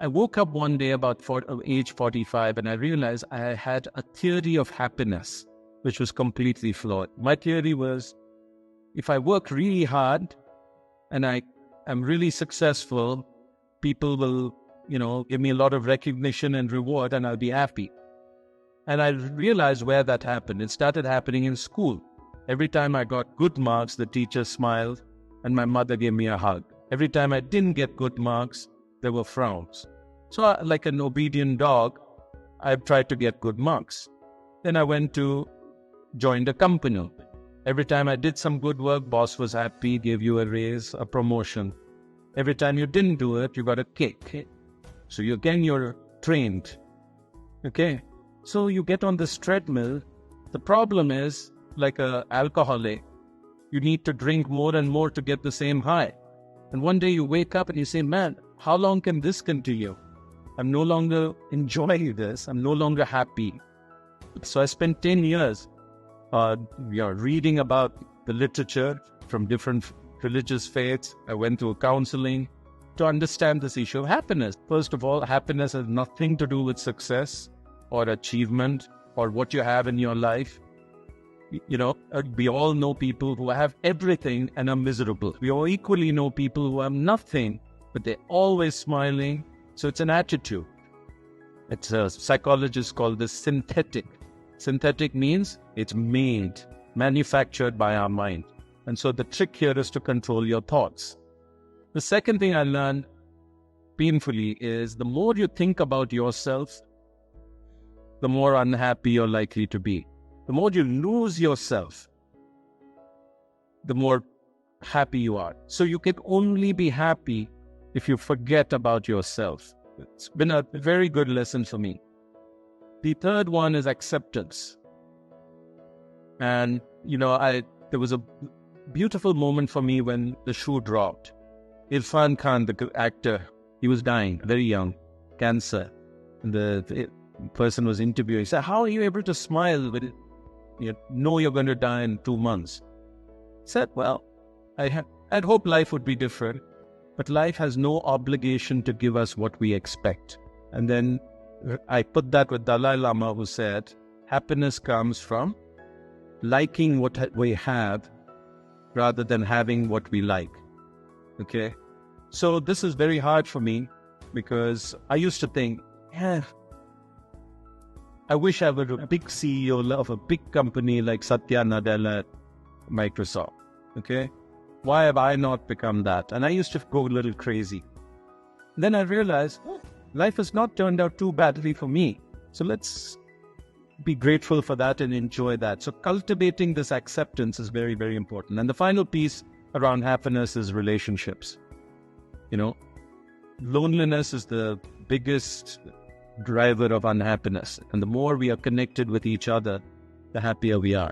I woke up one day about age 45 and I realized I had a theory of happiness, which was completely flawed. My theory was if I work really hard and I am really successful, people will, give me a lot of recognition and reward and I'll be happy. And I realized where that happened. It started happening in school. Every time I got good marks, the teacher smiled and my mother gave me a hug. Every time I didn't get good marks, there were frowns. So like an obedient dog, I tried to get good marks. Then I went to join a company. Every time I did some good work, boss was happy, gave you a raise, a promotion. Every time you didn't do it, you got a kick. So you're trained. Okay? So you get on this treadmill. The problem is, like an alcoholic, you need to drink more and more to get the same high. And one day you wake up and you say, man, how long can this continue? I'm no longer enjoying this. I'm no longer happy. So I spent 10 years reading about the literature from different religious faiths. I went to counseling to understand this issue of happiness. First of all, happiness has nothing to do with success or achievement or what you have in your life. We all know people who have everything and are miserable. We all equally know people who have nothing, but they're always smiling. So it's an attitude. It's a psychologist called this synthetic. Synthetic means it's made, manufactured by our mind. And so the trick here is to control your thoughts. The second thing I learned painfully is the more you think about yourself, the more unhappy you're likely to be. The more you lose yourself, the more happy you are. So you can only be happy if you forget about yourself. It's been a very good lesson for me. The third one is acceptance. And, there was a beautiful moment for me when the shoe dropped. Irfan Khan, the actor, he was dying, very young, cancer. And the person was interviewing. He said, how are you able to smile when you know you're going to die in 2 months? I said, well, I'd hope life would be different, but life has no obligation to give us what we expect. And then I put that with Dalai Lama, who said, happiness comes from liking what we have rather than having what we like. Okay? So this is very hard for me because I used to think, I wish I were a big CEO of a big company like Satya Nadella at Microsoft. Okay? Why have I not become that? And I used to go a little crazy. Then I realized, life has not turned out too badly for me. So let's be grateful for that and enjoy that. So cultivating this acceptance is very, very important. And the final piece around happiness is relationships. Loneliness is the biggest driver of unhappiness. And the more we are connected with each other, the happier we are.